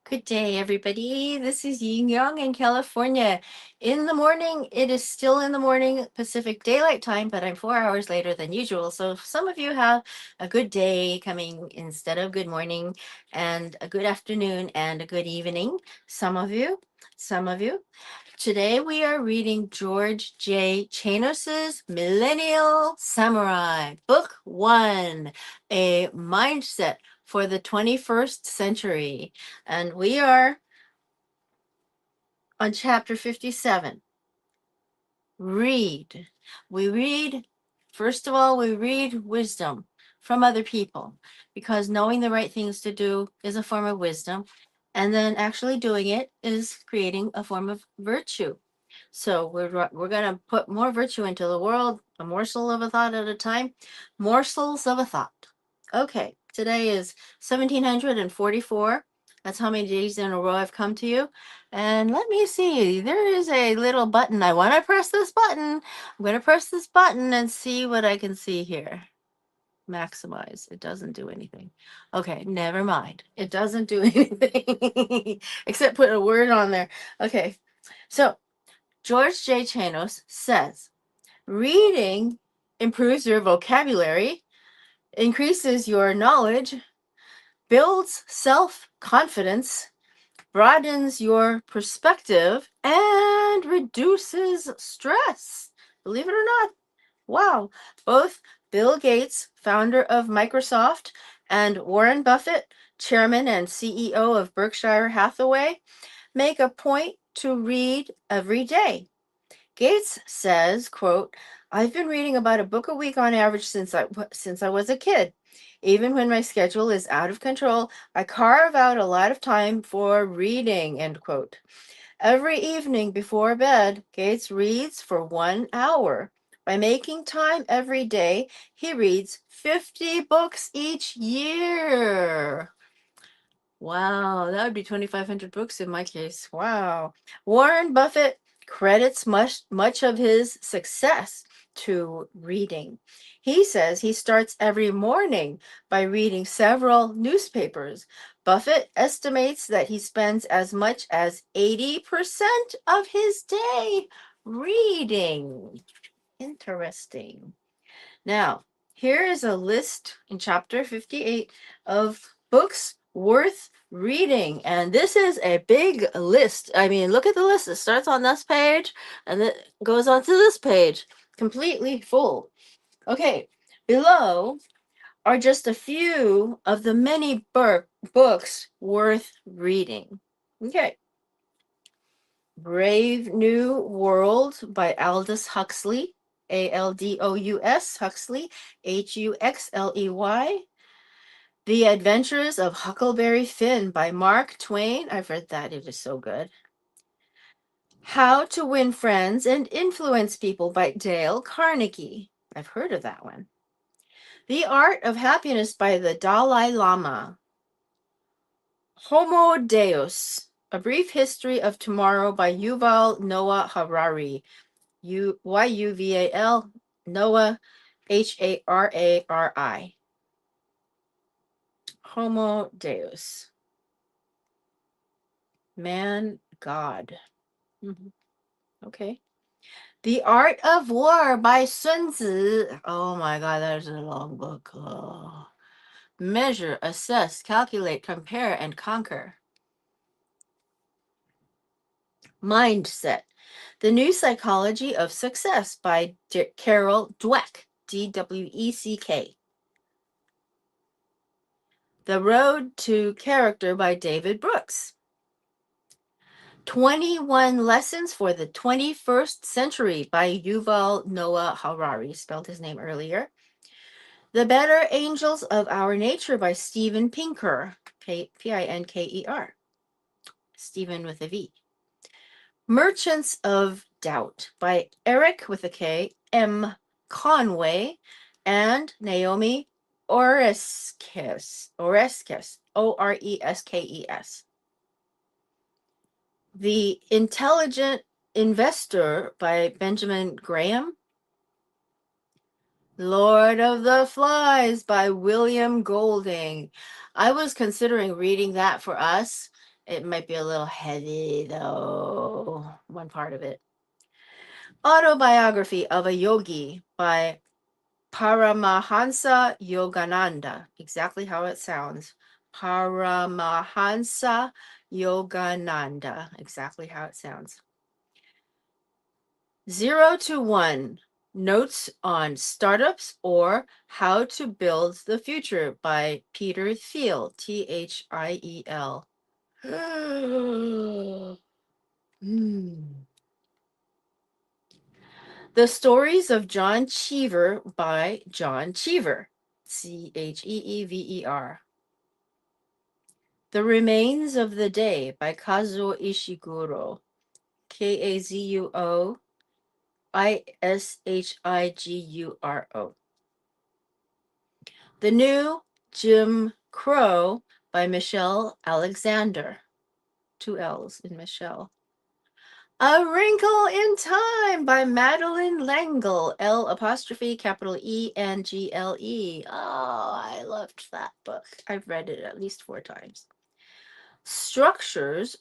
Good day, everybody. This is Yin Yang in California. In the morning, it is still in the morning Pacific Daylight Time, but I'm 4 hours later than usual. So some of you have a good day coming instead of good morning, and a good afternoon and a good evening. Some of you. Today we are reading George J. Chanos's Millennial Samurai, Book 1, A Mindset for the 21st Century. And we are on chapter 57. Read. First of all, we read wisdom from other people because knowing the right things to do is a form of wisdom. And then actually doing it is creating a form of virtue. So we're going to put more virtue into the world, a morsel of a thought at a time. Morsels of a thought. Okay, today is 1744. That's how many days in a row I've come to you. And let me see, there is a little button. I want to press this button. I'm going to press this button and see what I can see here. Maximize. It doesn't do anything. Okay, never mind. It doesn't do anything except put a word on there. Okay, so George J. Chanos says, reading improves your vocabulary, increases your knowledge, builds self-confidence, broadens your perspective, and reduces stress. Believe it or not. Wow. Both Bill Gates, founder of Microsoft, and Warren Buffett, chairman and CEO of Berkshire Hathaway, make a point to read every day. Gates says, quote, I've been reading about a book a week on average since I was a kid. Even when my schedule is out of control, I carve out a lot of time for reading, end quote. Every evening before bed, Gates reads for 1 hour. By making time every day, he reads 50 books each year. Wow, that would be 2,500 books in my case. Wow. Warren Buffett credits much of his success to reading. He says he starts every morning by reading several newspapers. Buffett estimates that he spends as much as 80% of his day reading. Interesting. Now, here is a list in chapter 58 of books worth reading. And this is a big list. I mean, look at the list. It starts on this page and it goes on to this page, completely full. Okay, below are just a few of the many books worth reading. Okay. Brave New World by Aldous Huxley, Aldous Huxley, Huxley. The Adventures of Huckleberry Finn by Mark Twain. I've read that. It is so good. How to Win Friends and Influence People by Dale Carnegie. I've heard of that one. The Art of Happiness by the Dalai Lama. Homo Deus, A Brief History of Tomorrow by Yuval Noah Harari. Yuval Noah Harari. Homo Deus. Man, God. Mhm. Okay. The Art of War by Sun Tzu. Oh my God, that is a long book. Oh. Measure, assess, calculate, compare, and conquer. Mindset. The New Psychology of Success by Carol Dweck. Dweck. The Road to Character by David Brooks. 21 Lessons for the 21st Century by Yuval Noah Harari. Spelled his name earlier. The Better Angels of Our Nature by Steven Pinker. Pinker. Steven with a V. Merchants of Doubt by Eric with a K, M. Conway, and Naomi Oreskes. Oreskes. The Intelligent Investor by Benjamin Graham. Lord of the Flies by William Golding. I was considering reading that for us, It might be a little heavy, though, one part of it. Autobiography of a Yogi by Paramahansa Yogananda. Exactly how it sounds. Paramahansa Yogananda. Exactly how it sounds. 0 to 1. Notes on Startups or How to Build the Future by Peter Thiel. Thiel. The Stories of John Cheever by John Cheever. Cheever. The Remains of the Day by Kazuo Ishiguro. Kazuo Ishiguro. The New Jim Crow by Michelle Alexander. 2 L's in Michelle. A Wrinkle in Time by Madeline L'Engle. L'Engle. Oh, I loved that book. I've read it at least 4 times. Structures,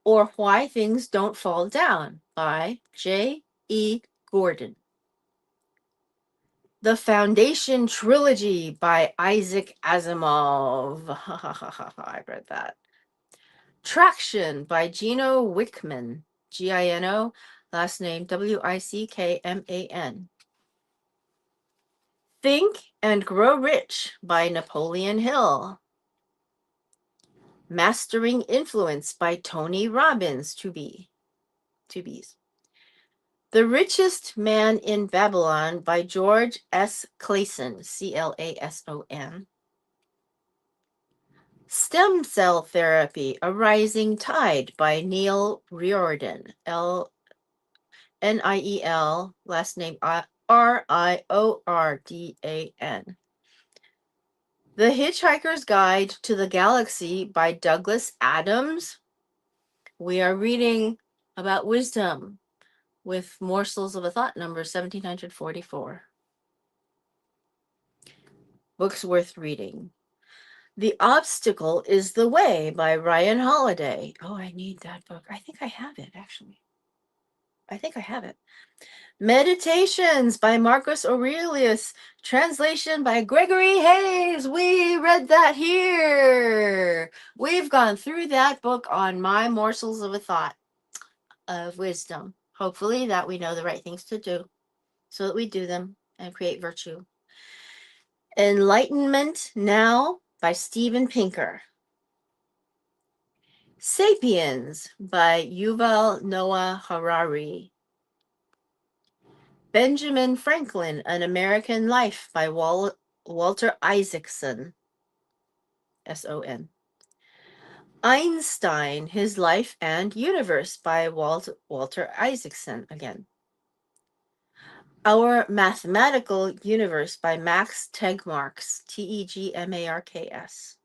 or Why Things Don't Fall Down by J. E. Gordon. The Foundation Trilogy by Isaac Asimov. I read that. Traction by Gino Wickman. Gino, last name Wickman. Think and Grow Rich by Napoleon Hill. Mastering Influence by Tony Robbins. 2B's. The Richest Man in Babylon by George S. Clason. Clason. Stem Cell Therapy, A Rising Tide by Neil Riordan. Niel, last name Riordan. The Hitchhiker's Guide to the Galaxy by Douglas Adams. We are reading about wisdom with Morsels of a Thought, number 1744. Books worth reading. The Obstacle is the Way by Ryan Holiday. Oh, I need that book. I think I have it, actually. Meditations by Marcus Aurelius. Translation by Gregory Hayes. We read that here. We've gone through that book on my Morsels of a Thought of Wisdom. Hopefully that we know the right things to do so that we do them and create virtue. Enlightenment Now by Steven Pinker. Sapiens by Yuval Noah Harari. Benjamin Franklin, An American Life by Walter Isaacson. Son. Einstein, His Life and Universe by Walter Isaacson again. Our Mathematical Universe by Max Tegmarks. Tegmarks.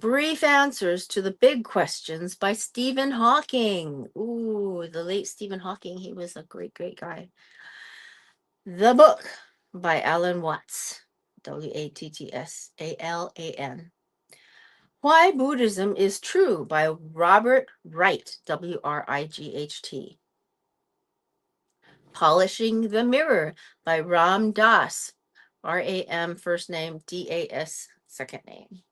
Brief Answers to the Big Questions by Stephen Hawking. Ooh, the late Stephen Hawking. He was a great, great guy. The Book by Alan Watts. Wattsalan. Why Buddhism is True by Robert Wright. Wright. Polishing the Mirror by Ram Dass. Ram first name, Das second name.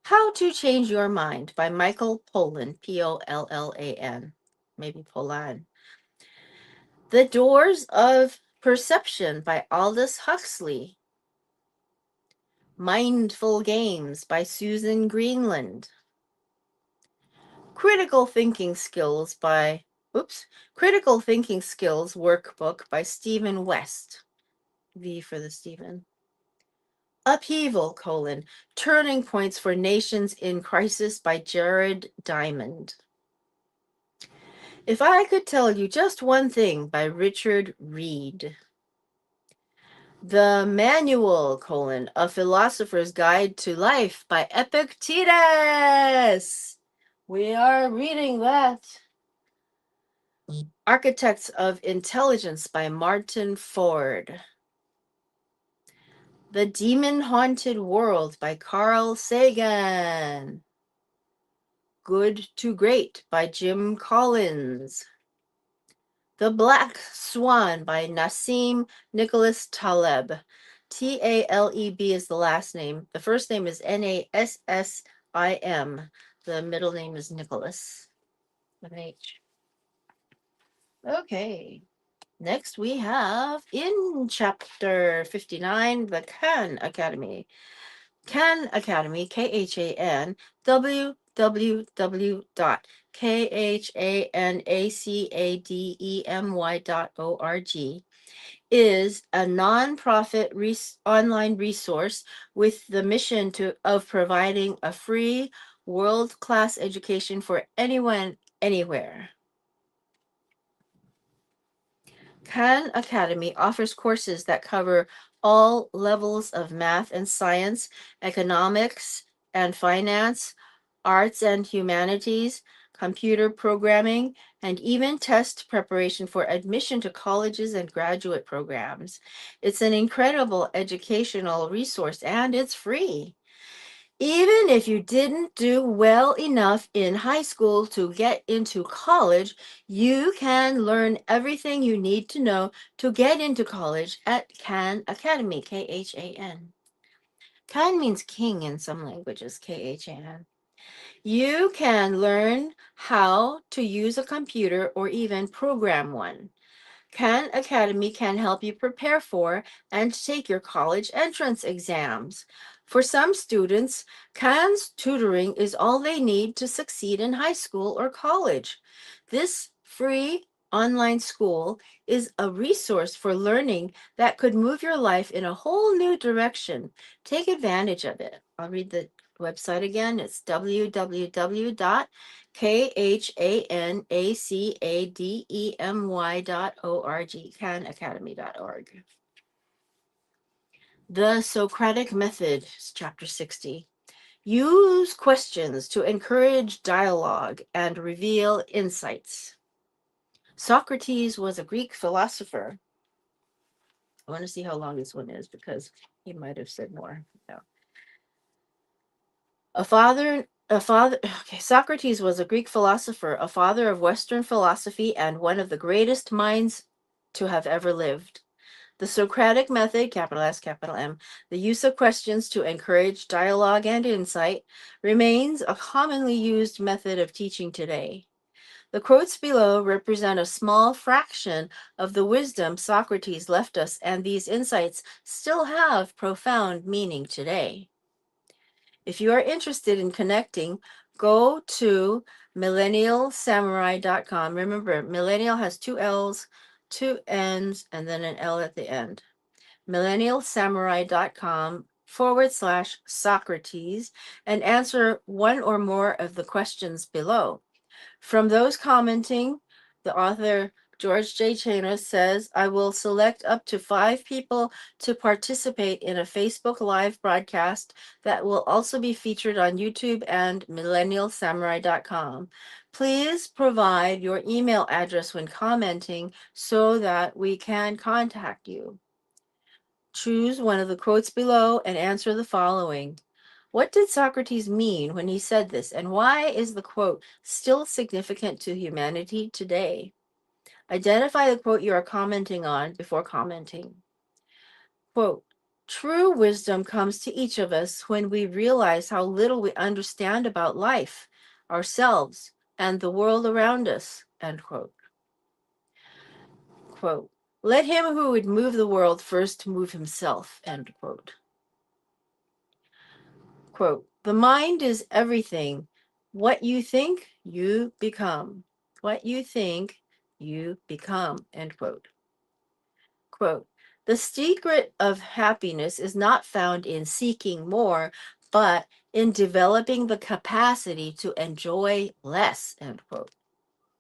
How to Change Your Mind by Michael Pollan. Pollan. Maybe Pollan. The Doors of Perception by Aldous Huxley. Mindful Games by Susan Greenland. Critical Thinking Skills Workbook by Stephen West. V for the Stephen. Upheaval, Turning Points for Nations in Crisis by Jared Diamond. If I Could Tell You Just One Thing by Richard Reed. The Manual, A Philosopher's Guide to Life by Epictetus. We are reading that. Architects of Intelligence by Martin Ford. The Demon Haunted World by Carl Sagan. Good to Great by Jim Collins. The Black Swan by Nassim Nicholas Taleb. Taleb is the last name. The first name is Nassim. The middle name is Nicholas with an H. Okay. Next we have in chapter 59, the Khan Academy. Khan Academy, Khan, www.khanacademy.org, is a nonprofit online resource with the mission of providing a free world-class education for anyone, anywhere. Khan Academy offers courses that cover all levels of math and science, economics and finance, arts and humanities, computer programming, and even test preparation for admission to colleges and graduate programs. It's an incredible educational resource and it's free. Even if you didn't do well enough in high school to get into college, you can learn everything you need to know to get into college at Khan Academy, Khan. Khan means king in some languages, Khan. You can learn how to use a computer or even program one. Khan Academy can help you prepare for and take your college entrance exams. For some students, Khan's tutoring is all they need to succeed in high school or college. This free online school is a resource for learning that could move your life in a whole new direction. Take advantage of it. I'll read the website again. It's www.khanacademy.org, khanacademy.org. The Socratic Method, chapter 60. Use questions to encourage dialogue and reveal insights. Socrates was a Greek philosopher. I want to see how long this one is because he might have said more. No. Socrates was a Greek philosopher, a father of Western philosophy, and one of the greatest minds to have ever lived. The Socratic method, capital S, capital M, the use of questions to encourage dialogue and insight, remains a commonly used method of teaching today. The quotes below represent a small fraction of the wisdom Socrates left us, and these insights still have profound meaning today. If you are interested in connecting, go to millennialsamurai.com. Remember, millennial has two L's, two N's, and then an L at the end. millennialsamurai.com/Socrates and answer one or more of the questions below. From those commenting, the author George J. Chanos says, I will select up to 5 people to participate in a Facebook Live broadcast that will also be featured on YouTube and millennialsamurai.com. Please provide your email address when commenting so that we can contact you. Choose one of the quotes below and answer the following. What did Socrates mean when he said this, and why is the quote still significant to humanity today? Identify the quote you are commenting on before commenting. Quote, true wisdom comes to each of us when we realize how little we understand about life, ourselves, and the world around us, end quote. Quote, let him who would move the world first move himself, end quote. Quote, the mind is everything. What you think, you become. What you think, you become, end quote. Quote, the secret of happiness is not found in seeking more, but in developing the capacity to enjoy less, end quote.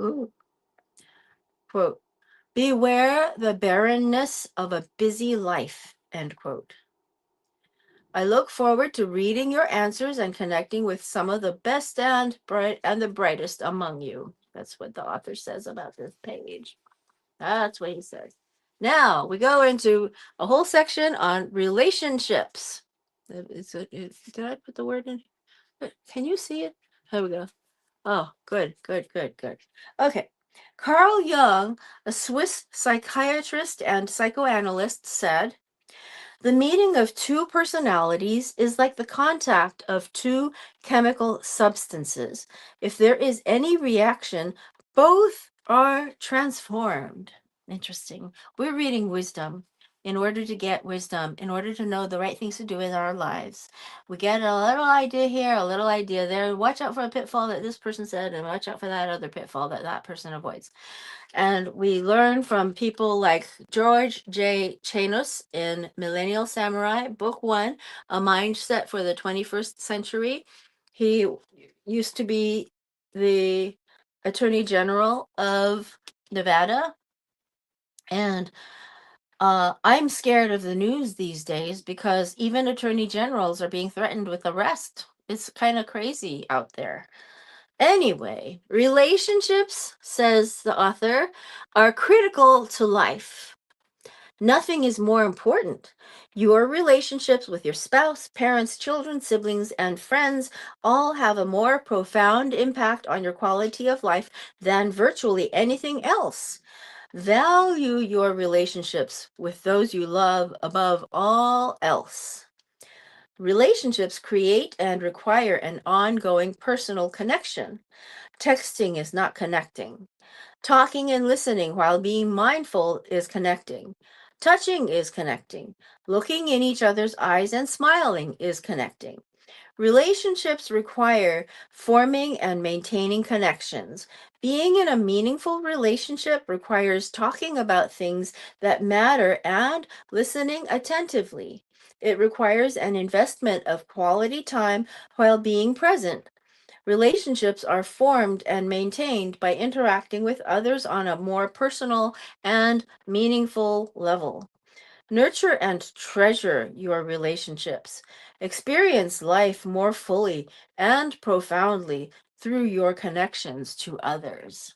Ooh. Quote, beware the barrenness of a busy life, end quote. I look forward to reading your answers and connecting with some of the best and the brightest among you. That's what the author says about this page. That's what he says. Now we go into a whole section on relationships. Did I put the word in? Can you see it? Here we go. Oh, good, good, good, good. Okay. Carl Jung, a Swiss psychiatrist and psychoanalyst, said, the meeting of two personalities is like the contact of two chemical substances. If there is any reaction, both are transformed. Interesting. We're reading wisdom. In order to get wisdom, in order to know the right things to do in our lives, we get a little idea here, a little idea there. Watch out for a pitfall that this person said, and watch out for that other pitfall that that person avoids. And we learn from people like George J. Chanos in Millennial Samurai, Book One, A Mindset for the 21st Century. He used to be the Attorney General of Nevada. And I'm scared of the news these days because even attorney generals are being threatened with arrest. It's kind of crazy out there. Anyway, relationships, says the author, are critical to life. Nothing is more important. Your relationships with your spouse, parents, children, siblings, and friends all have a more profound impact on your quality of life than virtually anything else. Value your relationships with those you love above all else. Relationships create and require an ongoing personal connection. Texting is not connecting. Talking and listening while being mindful is connecting. Touching is connecting. Looking in each other's eyes and smiling is connecting. Relationships require forming and maintaining connections. Being in a meaningful relationship requires talking about things that matter and listening attentively. It requires an investment of quality time while being present. Relationships are formed and maintained by interacting with others on a more personal and meaningful level. Nurture and treasure your relationships. Experience life more fully and profoundly through your connections to others.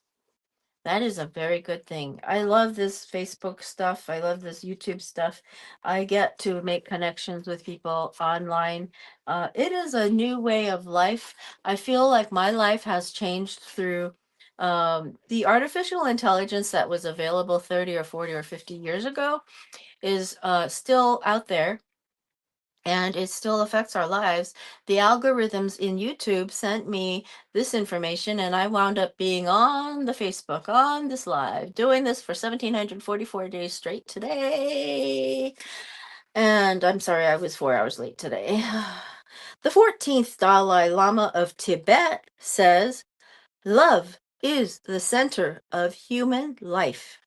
That is a very good thing. I love this Facebook stuff. I love this YouTube stuff. I get to make connections with people online. It is a new way of life. I feel like my life has changed through the artificial intelligence that was available 30 or 40 or 50 years ago is still out there and it still affects our lives. The algorithms in YouTube sent me this information, and I wound up being on the Facebook on this live, doing this for 1744 days straight today. And I'm sorry I was 4 hours late today. The 14th Dalai Lama of Tibet says, love is the center of human life.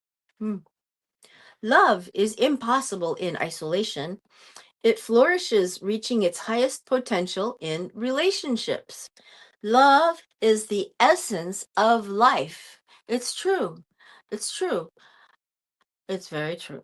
Love is impossible in isolation. It flourishes, reaching its highest potential in relationships. Love is the essence of life. It's true. It's true. It's very true.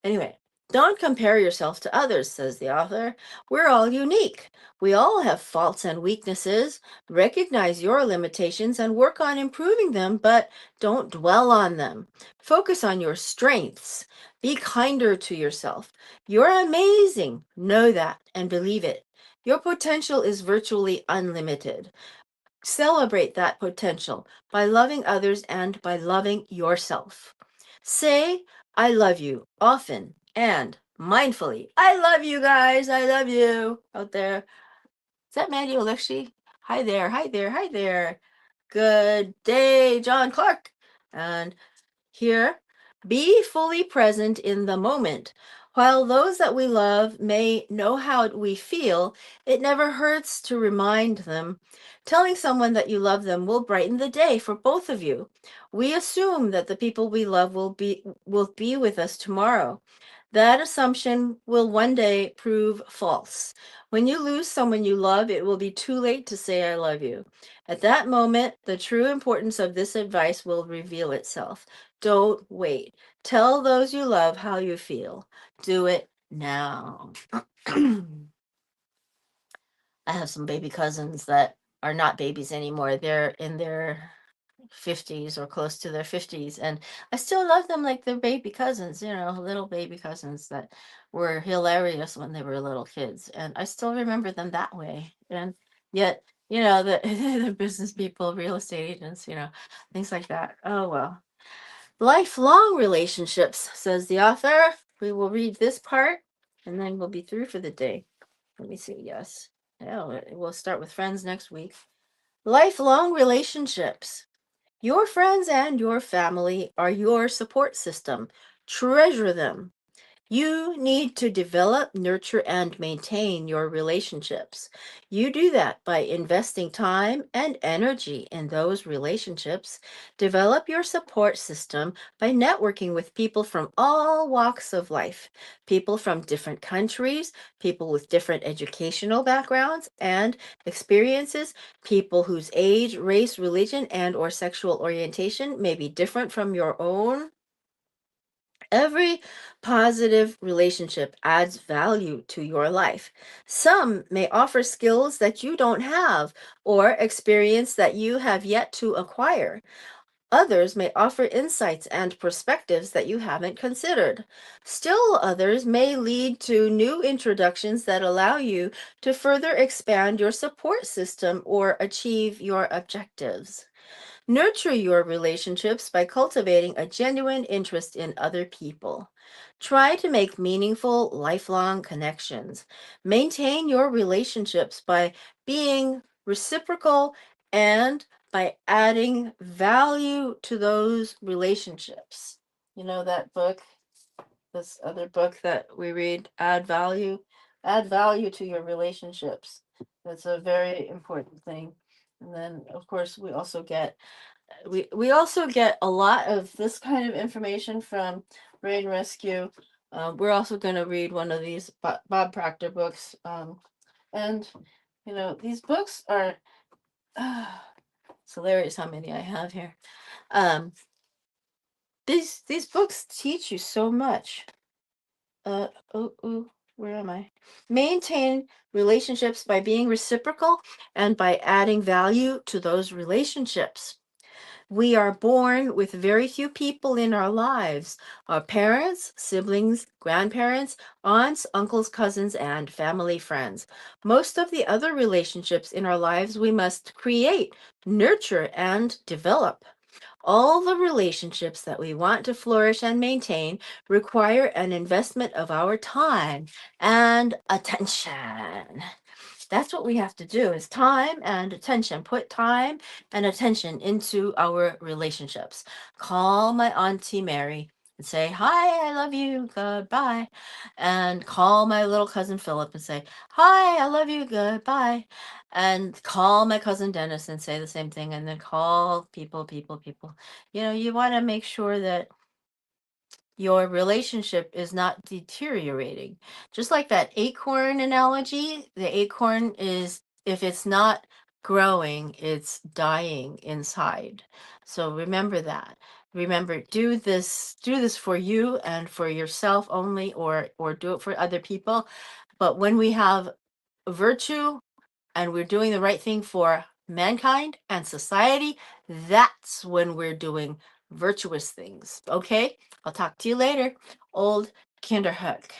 Anyway, don't compare yourself to others, says the author. We're all unique. We all have faults and weaknesses. Recognize your limitations and work on improving them, but don't dwell on them. Focus on your strengths. Be kinder to yourself. You're amazing. Know that and believe it. Your potential is virtually unlimited. Celebrate that potential by loving others and by loving yourself. Say, I love you often and mindfully. I love you guys. I love you out there. Is that Mandy Alexi? Hi there. Hi there. Hi there. Good day, John Clark. And here, be fully present in the moment. While those that we love may know how we feel, it never hurts to remind them. Telling someone that you love them will brighten the day for both of you. We assume that the people we love will be with us tomorrow. That assumption will one day prove false. When you lose someone you love, it will be too late to say I love you. At that moment, the true importance of this advice will reveal itself. Don't wait. Tell those you love how you feel. Do it now. I have some baby cousins that are not babies anymore. They're in their 50s or close to their 50s. And I still love them like they're baby cousins, little baby cousins that were hilarious when they were little kids. And I still remember them that way. And yet, the, the business people, real estate agents, things like that. Oh, well. Lifelong relationships, says the author. We will read this part and then we'll be through for the day. Let me see. Yes. Yeah, we'll start with friends next week. Lifelong relationships. Your friends and your family are your support system. Treasure them. You need to develop, nurture, and maintain your relationships. You do that by investing time and energy in those relationships. Develop your support system by networking with people from all walks of life, people from different countries, people with different educational backgrounds and experiences, people whose age, race, religion, and or sexual orientation may be different from your own. Every positive relationship adds value to your life. Some may offer skills that you don't have or experience that you have yet to acquire. Others may offer insights and perspectives that you haven't considered. Still others may lead to new introductions that allow you to further expand your support system or achieve your objectives. Nurture your relationships by cultivating a genuine interest in other people. Try to make meaningful, lifelong connections. Maintain your relationships by being reciprocal and by adding value to those relationships. You know that book, this other book that we read, Add value to your relationships. That's a very important thing. And then, of course, we also get a lot of this kind of information from Brain Rescue. We're also going to read one of these Bob Proctor books, and these books are it's hilarious how many I have here. Um, these books teach you so much. Where am I? Maintain relationships by being reciprocal and by adding value to those relationships. We are born with very few people in our lives: our parents, siblings, grandparents, aunts, uncles, cousins, and family friends. Most of the other relationships in our lives we must create, nurture, and develop. All the relationships that we want to flourish and maintain require an investment of our time and attention. That's what we have to do, is time and attention. Put time and attention into our relationships. Call my Auntie Mary and say, "Hi, I love you, goodbye." And call my little cousin Philip and say, "Hi, I love you, goodbye." And call my cousin Dennis and say the same thing. And then call people. You want to make sure that your relationship is not deteriorating. Just like that acorn analogy, the acorn is, if it's not growing, it's dying inside. So remember that. Remember, do this for you and for yourself only, or do it for other people. But when we have virtue and we're doing the right thing for mankind and society, that's when we're doing virtuous things. Okay? I'll talk to you later. Old Kinderhook.